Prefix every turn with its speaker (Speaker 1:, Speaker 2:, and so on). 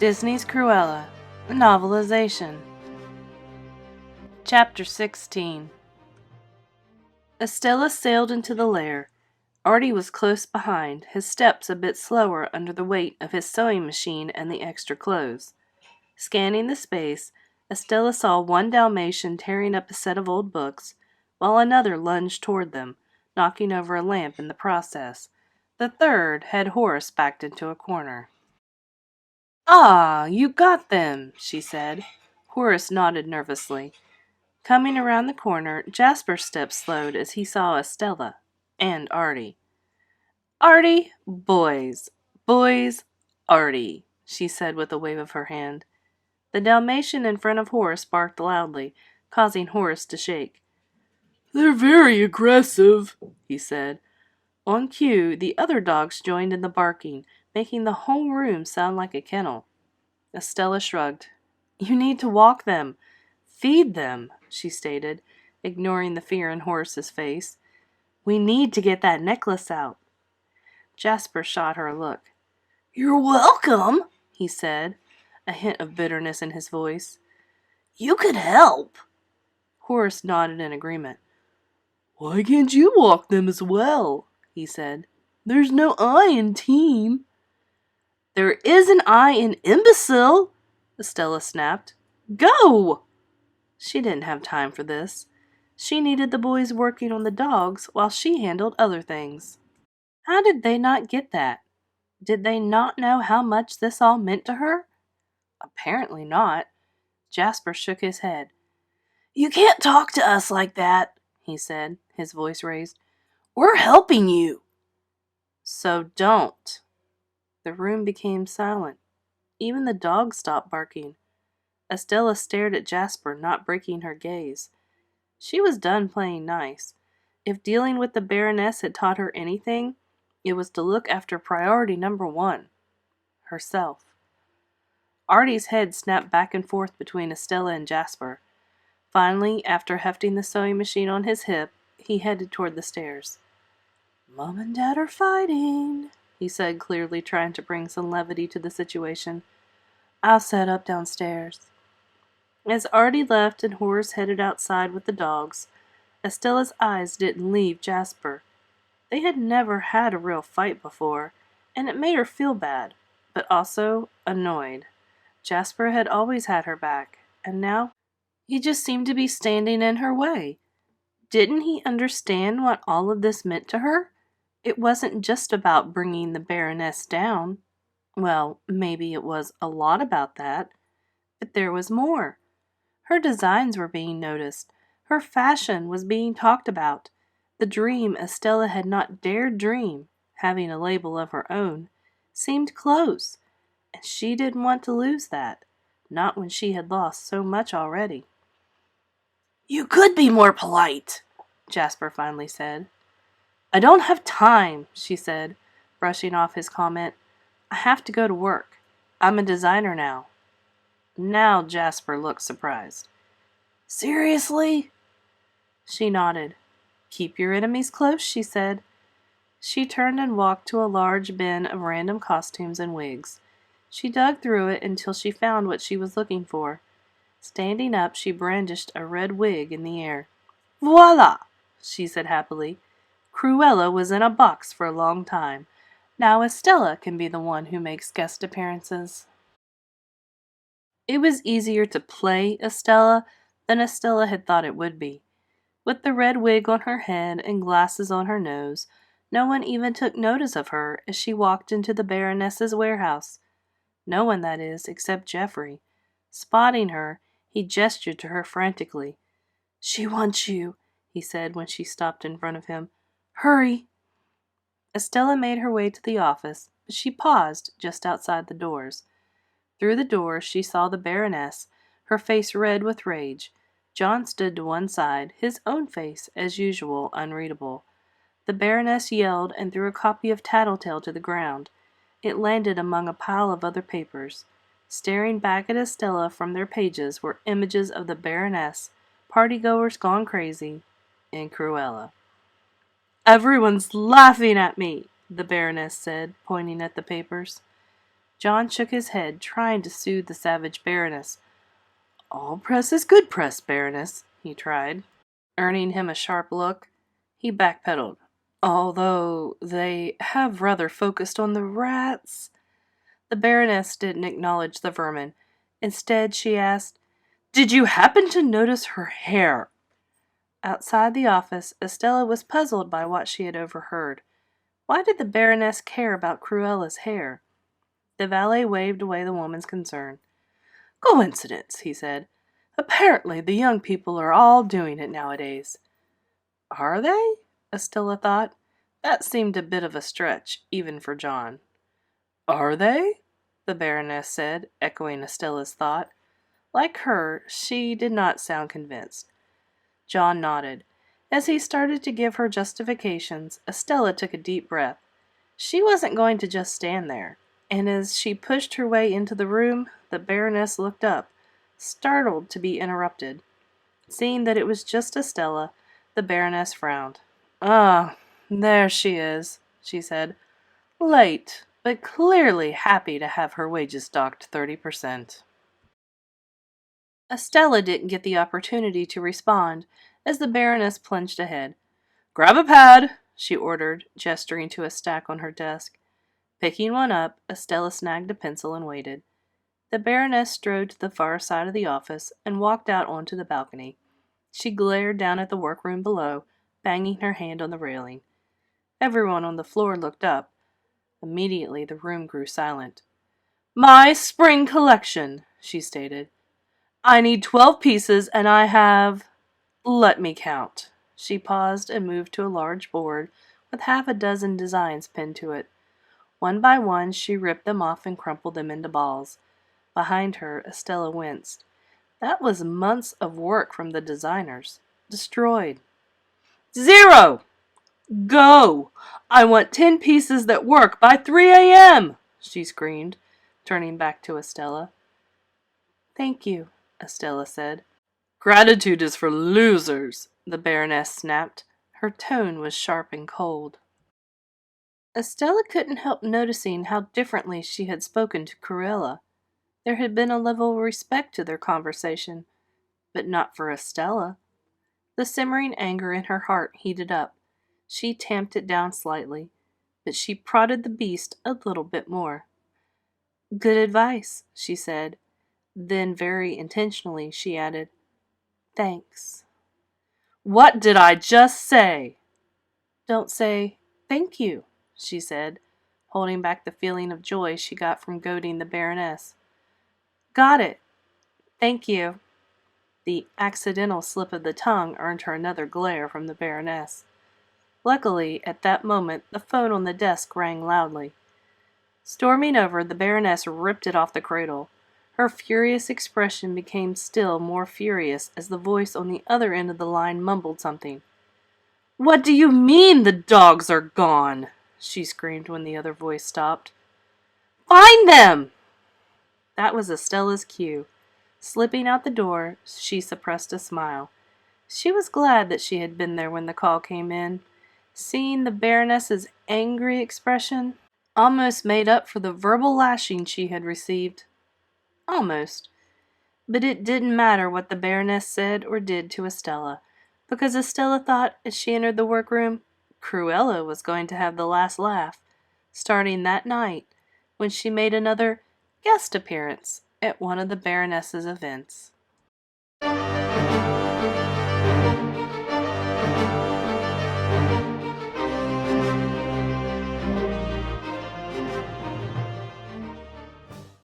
Speaker 1: Disney's Cruella Novelization. Chapter 16. Estella sailed into the lair. Artie was close behind, his steps a bit slower under the weight of his sewing machine and the extra clothes. Scanning the space, Estella saw one Dalmatian tearing up a set of old books, while another lunged toward them, knocking over a lamp in the process. The third had Horace backed into a corner. "Ah, you got them," she said. Horace nodded nervously. Coming around the corner, Jasper's steps slowed as he saw Estella and Artie. "Artie, boys, boys, Artie," she said with a wave of her hand. The Dalmatian in front of Horace barked loudly, causing Horace to shake. "They're very aggressive," he said. On cue, the other dogs joined in the barking, making the whole room sound like a kennel. Estella shrugged. "You need to walk them. Feed them," she stated, ignoring the fear in Horace's face. "We need to get that necklace out." Jasper shot her a look. "You're welcome," he said, a hint of bitterness in his voice. "You could help." Horace nodded in agreement. "Why can't you walk them as well?" he said. "There's no I in team." "There is an I in imbecile," Estella snapped. "Go!" She didn't have time for this. She needed the boys working on the dogs while she handled other things. How did they not get that? Did they not know how much this all meant to her? Apparently not. Jasper shook his head. "You can't talk to us like that," he said, his voice raised. "We're helping you." "So don't." The room became silent. Even the dogs stopped barking. Estella stared at Jasper, not breaking her gaze. She was done playing nice. If dealing with the Baroness had taught her anything, it was to look after priority number one, herself. Artie's head snapped back and forth between Estella and Jasper. Finally, after hefting the sewing machine on his hip, he headed toward the stairs. "Mom and Dad are fighting," he said, clearly trying to bring some levity to the situation. "I'll set up downstairs." As Artie left and Horace headed outside with the dogs, Estella's eyes didn't leave Jasper. They had never had a real fight before, and it made her feel bad, but also annoyed. Jasper had always had her back, and now he just seemed to be standing in her way. Didn't he understand what all of this meant to her? It wasn't just about bringing the Baroness down. Well, maybe it was a lot about that, but there was more. Her designs were being noticed. Her fashion was being talked about. The dream Estella had not dared dream, having a label of her own, seemed close, and she didn't want to lose that, not when she had lost so much already. "You could be more polite," Jasper finally said. "I don't have time," she said, brushing off his comment. "I have to go to work. I'm a designer now." Now Jasper looked surprised. "Seriously?" She nodded. "Keep your enemies close," she said. She turned and walked to a large bin of random costumes and wigs. She dug through it until she found what she was looking for. Standing up, she brandished a red wig in the air. "Voila!" she said happily. "Cruella was in a box for a long time. Now Estella can be the one who makes guest appearances." It was easier to play Estella than Estella had thought it would be. With the red wig on her head and glasses on her nose, no one even took notice of her as she walked into the Baroness's warehouse. No one, that is, except Geoffrey. Spotting her, he gestured to her frantically. "She wants you," he said when she stopped in front of him. "Hurry!" Estella made her way to the office, but she paused just outside the doors. Through the door she saw the Baroness, her face red with rage. John stood to one side, his own face, as usual, unreadable. The Baroness yelled and threw a copy of Tattletale to the ground. It landed among a pile of other papers. Staring back at Estella from their pages were images of the Baroness, partygoers gone crazy, and Cruella. "Everyone's laughing at me," the Baroness said, pointing at the papers. John shook his head, trying to soothe the savage Baroness. All press is good press, Baroness, he tried. Earning him a sharp look, he backpedaled. Although they have rather focused on the rats. The Baroness didn't acknowledge the vermin. Instead, she asked, Did you happen to notice her hair? Outside the office, Estella was puzzled by what she had overheard. Why did the Baroness care about Cruella's hair? The valet waved away the woman's concern. Coincidence, he said. Apparently the young people are all doing it nowadays. Are they? Estella thought. That seemed a bit of a stretch, even for John. Are they? The Baroness said, echoing Estella's thought. Like her, she did not sound convinced. John nodded. As he started to give her justifications, Estella took a deep breath. She wasn't going to just stand there, and as she pushed her way into the room, the Baroness looked up, startled to be interrupted. Seeing that it was just Estella, the Baroness frowned. Ah, there she is, she said. Late, but clearly happy to have her wages docked 30%. Estella didn't get the opportunity to respond as the Baroness plunged ahead. Grab a pad, she ordered, gesturing to a stack on her desk. Picking one up, Estella snagged a pencil and waited. The Baroness strode to the far side of the office and walked out onto the balcony. She glared down at the workroom below, banging her hand on the railing. Everyone on the floor looked up. Immediately the room grew silent. My spring collection, she stated. I need 12 pieces and I have... Let me count. She paused and moved to a large board with half a dozen designs pinned to it. One by one she ripped them off and crumpled them into balls. Behind her, Estella winced. That was months of work from the designers. Destroyed. 0! Go! I want 10 pieces that work by 3 a.m., she screamed, turning back to Estella. Thank you, Estella said. Gratitude is for losers, the Baroness snapped. Her tone was sharp and cold. Estella couldn't help noticing how differently she had spoken to Cruella. There had been a level of respect to their conversation, but not for Estella. The simmering anger in her heart heated up. She tamped it down slightly, but she prodded the beast a little bit more. Good advice, she said. Then, very intentionally, she added, Thanks. What did I just say? Don't say, thank you, she said, holding back the feeling of joy she got from goading the Baroness. Got it. Thank you. The accidental slip of the tongue earned her another glare from the Baroness. Luckily, at that moment, the phone on the desk rang loudly. Storming over, the Baroness ripped it off the cradle. Her furious expression became still more furious as the voice on the other end of the line mumbled something. What do you mean the dogs are gone? She screamed when the other voice stopped. Find them! That was Estella's cue. Slipping out the door, she suppressed a smile. She was glad that she had been there when the call came in. Seeing the Baroness's angry expression almost made up for the verbal lashing she had received. Almost. But it didn't matter what the Baroness said or did to Estella, because Estella thought as she entered the workroom, Cruella was going to have the last laugh, starting that night when she made another guest appearance at one of the Baroness's events.